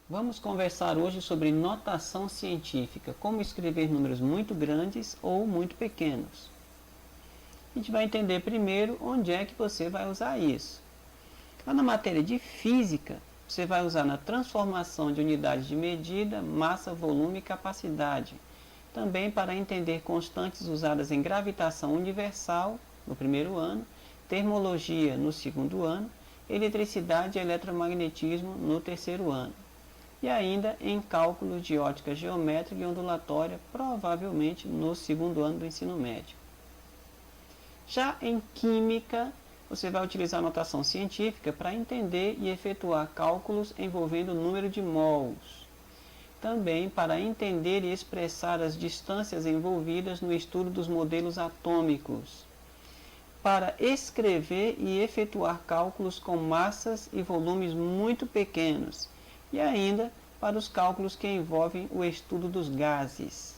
Vamos conversar hoje sobre notação científica, como escrever números muito grandes ou muito pequenos. A gente vai entender primeiro onde é que você vai usar isso. Lá na matéria de física, você vai usar na transformação de unidades de medida, massa, volume e capacidade. Também para entender constantes usadas em gravitação universal, no primeiro ano, termologia, no segundo ano, eletricidade e eletromagnetismo, no terceiro ano. E ainda em cálculo de ótica geométrica e ondulatória, provavelmente no segundo ano do ensino médio. Já em química, você vai utilizar a notação científica para entender e efetuar cálculos envolvendo o número de mols. Também para entender e expressar as distâncias envolvidas no estudo dos modelos atômicos. Para escrever e efetuar cálculos com massas e volumes muito pequenos. E ainda para os cálculos que envolvem o estudo dos gases.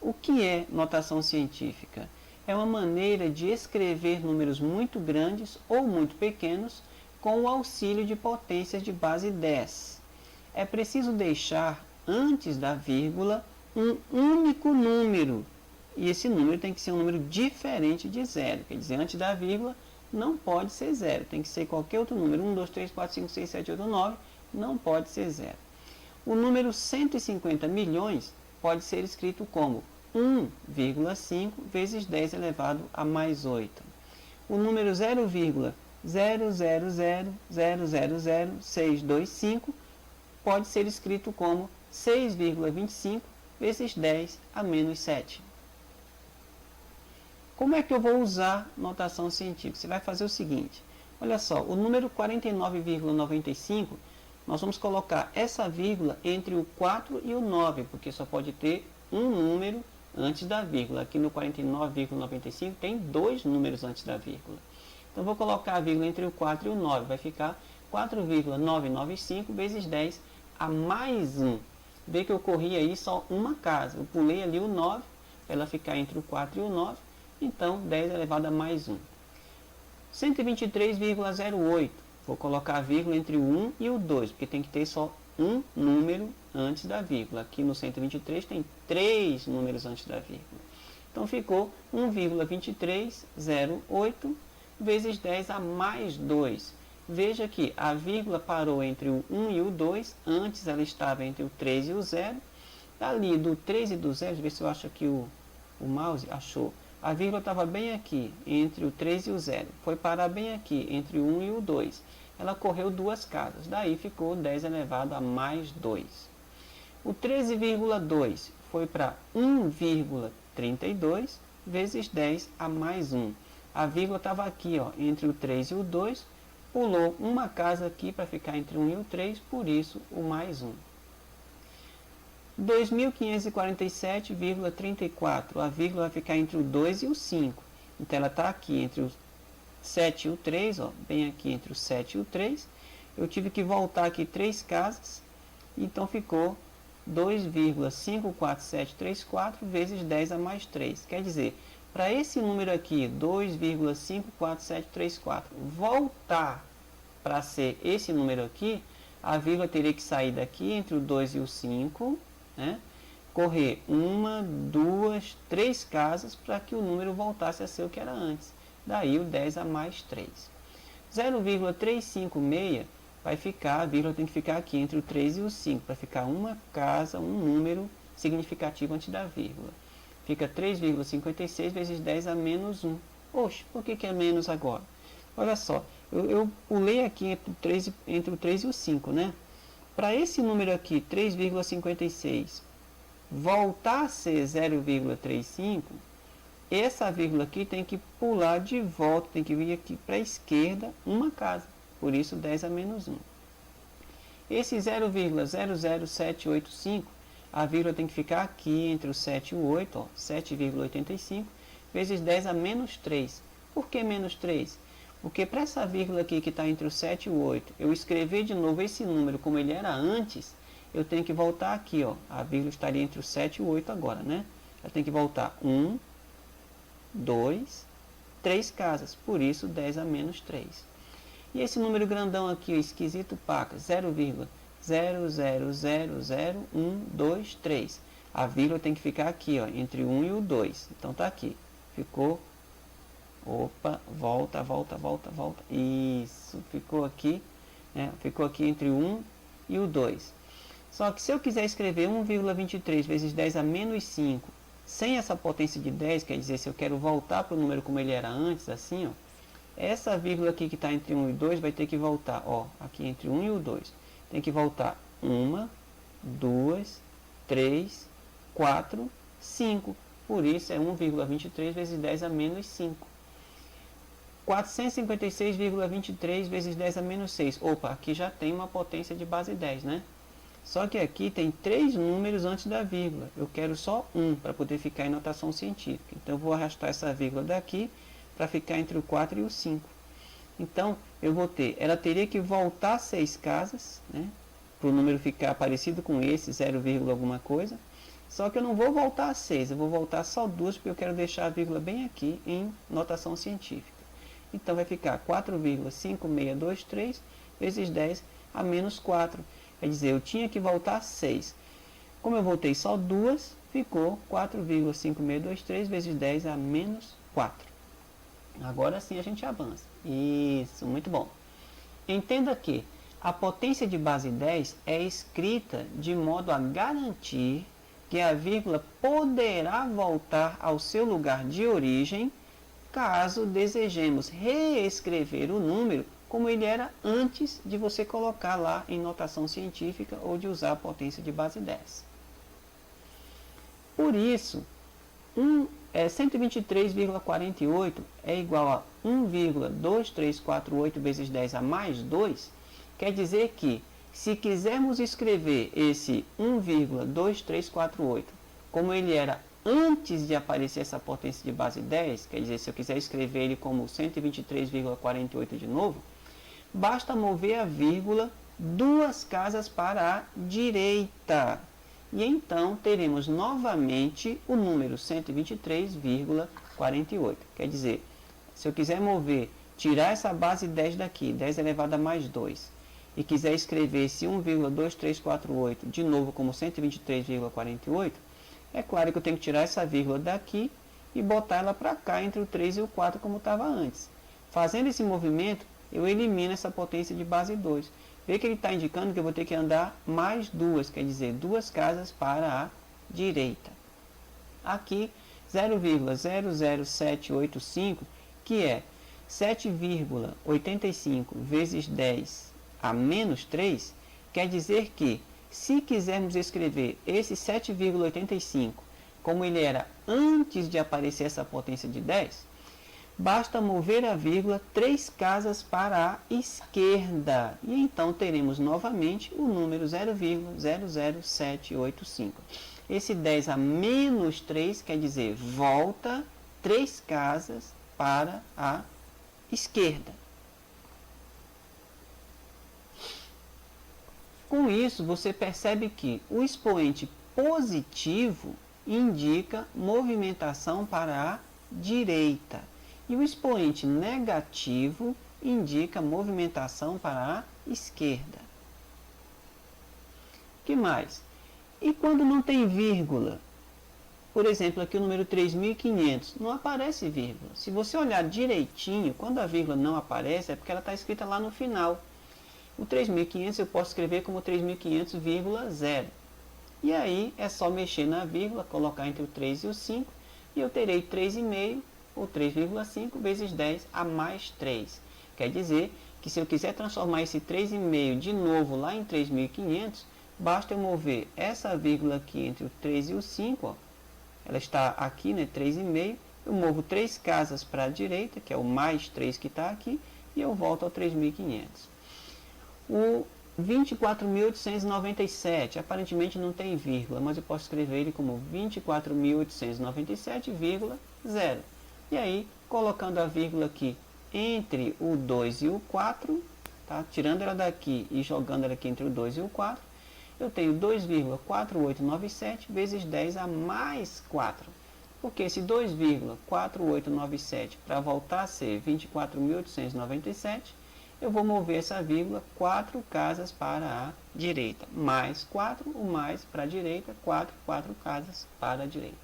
O que é notação científica? É uma maneira de escrever números muito grandes ou muito pequenos com o auxílio de potências de base 10. É preciso deixar antes da vírgula um único número. E esse número tem que ser um número diferente de zero. Quer dizer, antes da vírgula não pode ser zero. Tem que ser qualquer outro número. 1, 2, 3, 4, 5, 6, 7, 8, 9. Não pode ser zero. O número 150 milhões pode ser escrito como 1,5 vezes 10 elevado a mais 8. O número 0,000000625 pode ser escrito como 6,25 vezes 10 a menos 7. Como é que eu vou usar notação científica? Você vai fazer o seguinte, olha só, o número 49,95, nós vamos colocar essa vírgula entre o 4 e o 9, porque só pode ter um número antes da vírgula. Aqui no 49,95 tem dois números antes da vírgula. Então, vou colocar a vírgula entre o 4 e o 9, vai ficar 4,995 vezes 10 a mais 1. Vê que eu corri aí só uma casa, eu pulei ali o 9, para ela ficar entre o 4 e o 9, então 10 elevado a mais 1. 123,08, vou colocar a vírgula entre o 1 e o 2, porque tem que ter só um número antes da vírgula. Aqui no 123 tem 3 números antes da vírgula. Então ficou 1,2308 vezes 10 a mais 2. Veja que a vírgula parou entre o 1 e o 2, antes ela estava entre o 3 e o 0. Ali do 3 e do 0, deixa eu ver se eu acho aqui o mouse, achou. A vírgula estava bem aqui, entre o 3 e o 0. Foi parar bem aqui, entre o 1 e o 2. Ela correu duas casas, daí ficou 10 elevado a mais 2. O 13,2 foi para 1,32 vezes 10 a mais 1. A vírgula estava aqui, ó, entre o 3 e o 2, pulou uma casa aqui para ficar entre o 1 e o 3, por isso o mais 1. 2.547,34, a vírgula vai ficar entre o 2 e o 5. Então, ela está aqui entre o 7 e o 3, ó, bem aqui entre o 7 e o 3. Eu tive que voltar aqui 3 casas, então ficou 2,54734 vezes 10 a mais 3. Quer dizer, para esse número aqui, 2,54734, voltar para ser esse número aqui, a vírgula teria que sair daqui entre o 2 e o 5, né? Correr 1, 2, 3 casas para que o número voltasse a ser o que era antes. Daí o 10 a mais 3. 0,356 vai ficar, a vírgula tem que ficar aqui entre o 3 e o 5, para ficar uma casa, um número significativo antes da vírgula. Fica 3,56 vezes 10 a menos 1. Oxe, por que é menos agora? Olha só, eu pulei aqui entre o 3 e o 5, né? Para esse número aqui, 3,56, voltar a ser 0,35, essa vírgula aqui tem que pular de volta, tem que vir aqui para a esquerda uma casa, por isso 10 a menos 1. Esse 0,00785, a vírgula tem que ficar aqui entre o 7 e o 8, 7,85, vezes 10 a menos 3. Por que menos 3? Porque para essa vírgula aqui que está entre o 7 e o 8, eu escrever de novo esse número como ele era antes, eu tenho que voltar aqui, ó, a vírgula estaria entre o 7 e o 8 agora, né? Eu tenho que voltar 1, 2, 3 casas, por isso 10 a menos 3. E esse número grandão aqui, o esquisito paca, 0,0000123. A vírgula tem que ficar aqui, ó, entre o 1 e o 2. Então tá aqui. Ficou. Opa, volta. Isso, ficou aqui, né? Ficou aqui entre o 1 e o 2. Só que se eu quiser escrever 1,23 vezes 10 a menos 5, sem essa potência de 10, quer dizer, se eu quero voltar para o número como ele era antes, assim, ó, essa vírgula aqui que está entre 1 e 2 vai ter que voltar, ó, aqui entre 1 e o 2. Tem que voltar 1, 2, 3, 4, 5. Por isso é 1,23 vezes 10 a menos 5. 456,23 vezes 10 a menos 6. Opa, aqui já tem uma potência de base 10, né? Só que aqui tem 3 números antes da vírgula. Eu quero só um para poder ficar em notação científica. Então eu vou arrastar essa vírgula daqui para ficar entre o 4 e o 5. Então eu vou ter, ela teria que voltar 6 casas, né? Para o número ficar parecido com esse, 0, alguma coisa. Só que eu não vou voltar a 6, eu vou voltar só 2, porque eu quero deixar a vírgula bem aqui em notação científica. Então vai ficar 4,5623 vezes 10 a menos 4. Quer dizer, eu tinha que voltar 6. Como eu voltei só 2, ficou 4,5623 vezes 10 a menos 4. Agora sim a gente avança. Isso, muito bom. Entenda que a potência de base 10 é escrita de modo a garantir que a vírgula poderá voltar ao seu lugar de origem caso desejemos reescrever o número como ele era antes de você colocar lá em notação científica ou de usar a potência de base 10. Por isso, 123,48 é igual a 1,2348 vezes 10 a mais 2, quer dizer que, se quisermos escrever esse 1,2348 como ele era antes de aparecer essa potência de base 10, quer dizer, se eu quiser escrever ele como 123,48 de novo, basta mover a vírgula 2 casas para a direita. E então teremos novamente o número 123,48. Quer dizer, se eu quiser mover, tirar essa base 10 daqui, 10 elevado a mais 2, e quiser escrever esse 1,2348 de novo como 123,48, é claro que eu tenho que tirar essa vírgula daqui e botar ela para cá entre o 3 e o 4 como estava antes. Fazendo esse movimento, eu elimino essa potência de base 2. Vê que ele está indicando que eu vou ter que andar mais 2, quer dizer, 2 casas para a direita. Aqui, 0,00785, que é 7,85 vezes 10 a menos 3, quer dizer que, se quisermos escrever esse 7,85 como ele era antes de aparecer essa potência de 10, basta mover a vírgula 3 casas para a esquerda. E então teremos novamente o número 0,00785. Esse 10 a menos 3 quer dizer volta 3 casas para a esquerda. Com isso, você percebe que o expoente positivo indica movimentação para a direita e o expoente negativo indica movimentação para a esquerda. O que mais? E quando não tem vírgula? Por exemplo, aqui o número 3.500, não aparece vírgula. Se você olhar direitinho, quando a vírgula não aparece, é porque ela está escrita lá no final. O 3.500 eu posso escrever como 3.500,0. E aí é só mexer na vírgula, colocar entre o 3 e o 5, e eu terei 3,5 ou 3,5 vezes 10 a mais 3. Quer dizer que se eu quiser transformar esse 3,5 de novo lá em 3.500, basta eu mover essa vírgula aqui entre o 3 e o 5, ó. Ela está aqui, né, 3,5, eu movo 3 casas para a direita, que é o mais 3 que está aqui, e eu volto ao 3.500. O 24.897, aparentemente não tem vírgula, mas eu posso escrever ele como 24.897,0. E aí, colocando a vírgula aqui entre o 2 e o 4, tá? Tirando ela daqui e jogando ela aqui entre o 2 e o 4, eu tenho 2,4897 vezes 10 a mais 4. Porque esse 2,4897, para voltar a ser 24.897, eu vou mover essa vírgula 4 casas para a direita. Mais 4, o mais para a direita, 4 casas para a direita.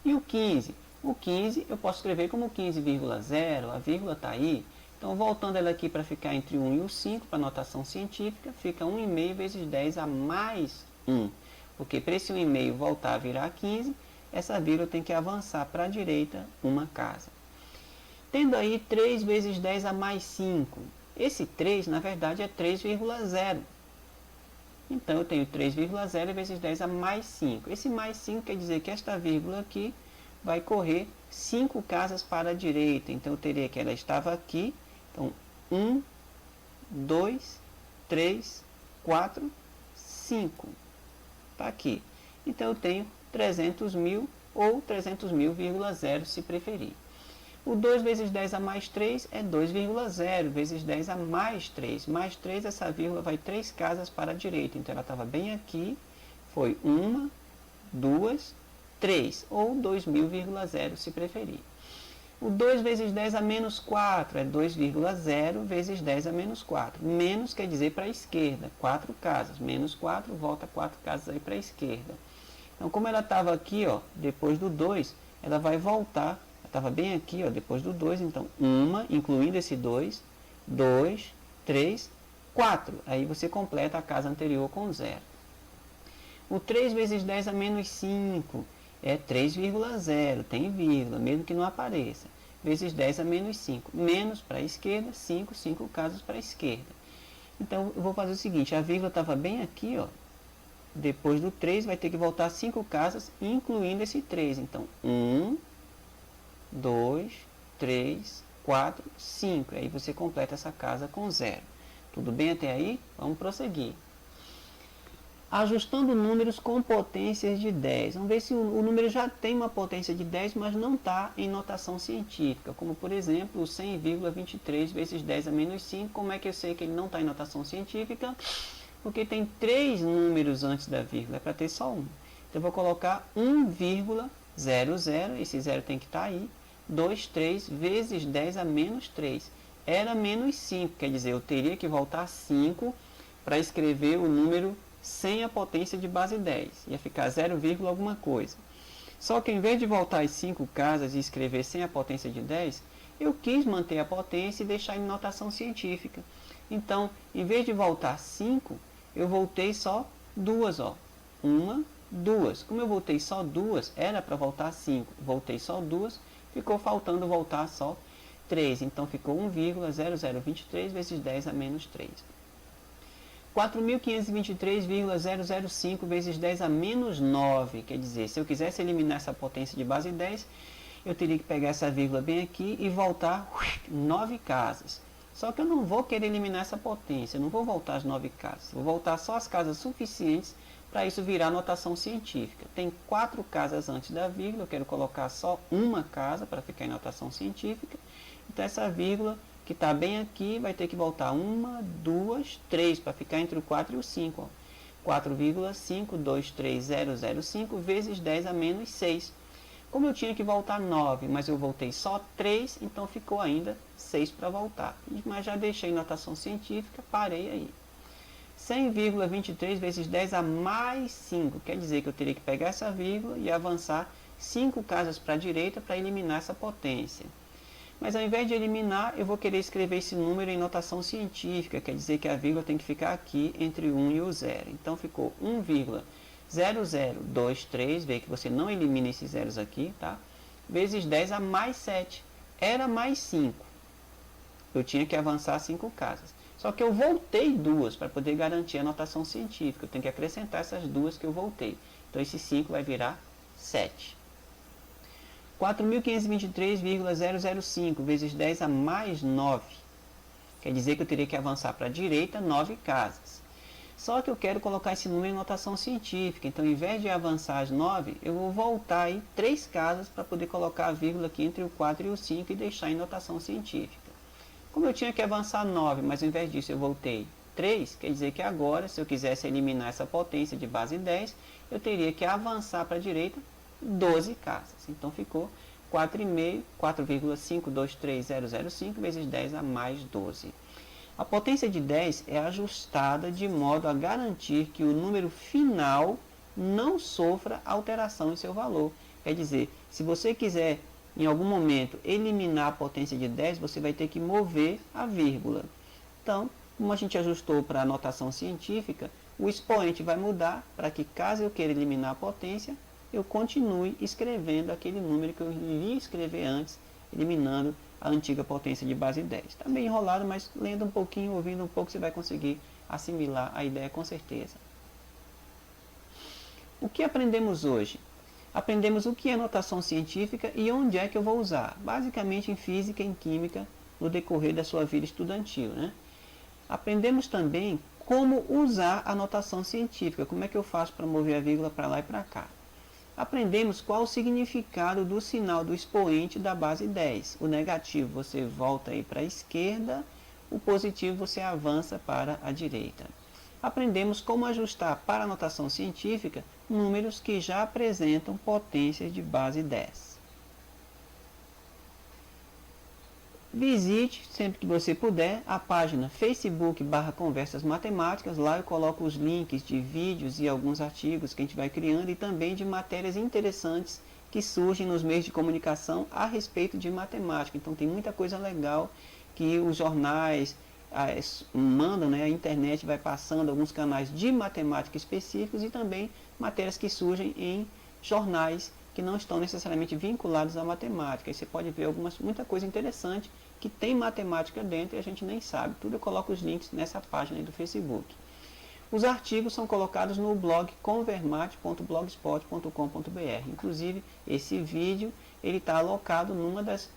E o 15? O 15 eu posso escrever como 15,0, a vírgula está aí. Então, voltando ela aqui para ficar entre 1 e o 5, para notação científica, fica 1,5 vezes 10 a mais 1. Porque para esse 1,5 voltar a virar 15, essa vírgula tem que avançar para a direita uma casa. Tendo aí 3 vezes 10 a mais 5. Esse 3, na verdade, é 3,0. Então, eu tenho 3,0 vezes 10 a mais 5. Esse mais 5 quer dizer que esta vírgula aqui vai correr 5 casas para a direita. Então, eu teria que ela estava aqui. Então, 1, 2, 3, 4, 5. Está aqui. Então, eu tenho 300 mil ou 300 mil,0 se preferir. O 2 vezes 10 a mais 3 é 2,0 vezes 10 a mais 3. Mais 3, essa vírgula vai 3 casas para a direita. Então, ela estava bem aqui. Foi 1, 2, 3. Ou 2.000,0 se preferir. O 2 vezes 10 a menos 4 é 2,0 vezes 10 a menos 4. Menos quer dizer para a esquerda, 4 casas. Menos 4, volta 4 casas aí para a esquerda. Então, como ela estava aqui, ó, depois do 2, ela vai voltar. Estava bem aqui, ó, depois do 2, então, uma, incluindo esse 2, 2, 3, 4. Aí você completa a casa anterior com 0. O 3 vezes 10 a menos 5 é 3,0, tem vírgula, mesmo que não apareça. Vezes 10 a menos 5. Menos para a esquerda, 5 casas para a esquerda. Então, eu vou fazer o seguinte, a vírgula estava bem aqui, ó. Depois do 3, vai ter que voltar 5 casas, incluindo esse 3. Então, 1... 2, 3, 4, 5. Aí você completa essa casa com 0. Tudo bem até aí? Vamos prosseguir. Ajustando números com potências de 10. Vamos ver se o número já tem uma potência de 10, mas não está em notação científica. Como, por exemplo, o 100,23 vezes 10 a menos 5. Como é que eu sei que ele não está em notação científica? Porque tem 3 números antes da vírgula. É para ter só um. Então, eu vou colocar 1,00. Esse 0 tem que estar aí. 2, 3 vezes 10 a menos 3. Era menos 5, quer dizer, eu teria que voltar 5 para escrever o número sem a potência de base 10. Ia ficar 0, alguma coisa. Só que em vez de voltar as 5 casas e escrever sem a potência de 10, eu quis manter a potência e deixar em notação científica. Então, em vez de voltar 5, eu voltei só 2, ó. 1, 2. Como eu voltei só 2, era para voltar 5. Voltei só 2. Ficou faltando voltar só 3. Então, ficou 1,0023 vezes 10 a menos 3. 4.523,005 vezes 10 a menos 9. Quer dizer, se eu quisesse eliminar essa potência de base 10, eu teria que pegar essa vírgula bem aqui e voltar 9 casas. Só que eu não vou querer eliminar essa potência. Eu não vou voltar as 9 casas. Vou voltar só as casas suficientes para isso virar notação científica. Tem 4 casas antes da vírgula, eu quero colocar só uma casa para ficar em notação científica. Então, essa vírgula que está bem aqui vai ter que voltar 1, 2, 3 para ficar entre o 4 e o 5. 4,523,005 vezes 10 a menos 6. Como eu tinha que voltar 9, mas eu voltei só 3, então ficou ainda 6 para voltar. Mas já deixei notação científica, parei aí. 100,23 vezes 10 a mais 5. Quer dizer que eu teria que pegar essa vírgula e avançar 5 casas para a direita para eliminar essa potência. Mas ao invés de eliminar, eu vou querer escrever esse número em notação científica. Quer dizer que a vírgula tem que ficar aqui entre o 1 e o 0. Então ficou 1,0023. Vê que você não elimina esses zeros aqui, tá? Vezes 10 a mais 7. Era mais 5. Eu tinha que avançar 5 casas. Só que eu voltei 2 para poder garantir a notação científica. Eu tenho que acrescentar essas 2 que eu voltei. Então, esse 5 vai virar 7. 4.523,005 vezes 10 a mais 9. Quer dizer que eu teria que avançar para a direita 9 casas. Só que eu quero colocar esse número em notação científica. Então, ao invés de avançar as 9, eu vou voltar aí 3 casas para poder colocar a vírgula aqui entre o 4 e o 5 e deixar em notação científica. Como eu tinha que avançar 9, mas ao invés disso eu voltei 3, quer dizer que agora, se eu quisesse eliminar essa potência de base 10, eu teria que avançar para a direita 12 casas. Então ficou 4,5, 4,523005 vezes 10 a mais 12. A potência de 10 é ajustada de modo a garantir que o número final não sofra alteração em seu valor. Quer dizer, se você quiser em algum momento eliminar a potência de 10, você vai ter que mover a vírgula. Então, como a gente ajustou para a notação científica, o expoente vai mudar para que, caso eu queira eliminar a potência, eu continue escrevendo aquele número que eu iria escrever antes, eliminando a antiga potência de base 10. Está bem enrolado, mas lendo um pouquinho, ouvindo um pouco, você vai conseguir assimilar a ideia com certeza. O que aprendemos hoje? Aprendemos o que é notação científica e onde é que eu vou usar. Basicamente em física e em química no decorrer da sua vida estudantil, né? Aprendemos também como usar a notação científica, como é que eu faço para mover a vírgula para lá e para cá. Aprendemos qual o significado do sinal do expoente da base 10. O negativo você volta aí para a esquerda, o positivo você avança para a direita. Aprendemos como ajustar para a notação científica números que já apresentam potências de base 10. Visite, sempre que você puder, a página Facebook/Conversas Matemáticas. Lá eu coloco os links de vídeos e alguns artigos que a gente vai criando e também de matérias interessantes que surgem nos meios de comunicação a respeito de matemática. Então tem muita coisa legal que os jornais mandam, né? A internet vai passando alguns canais de matemática específicos e também matérias que surgem em jornais que não estão necessariamente vinculados à matemática. Aí você pode ver muita coisa interessante que tem matemática dentro e a gente nem sabe. Tudo eu coloco os links nessa página aí do Facebook. Os artigos são colocados no blog convermate.blogspot.com.br. Inclusive, esse vídeo está alocado numa das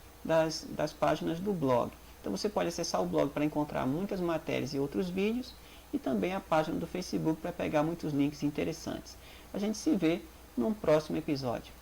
páginas do blog. Então você pode acessar o blog para encontrar muitas matérias e outros vídeos e também a página do Facebook para pegar muitos links interessantes. A gente se vê num próximo episódio.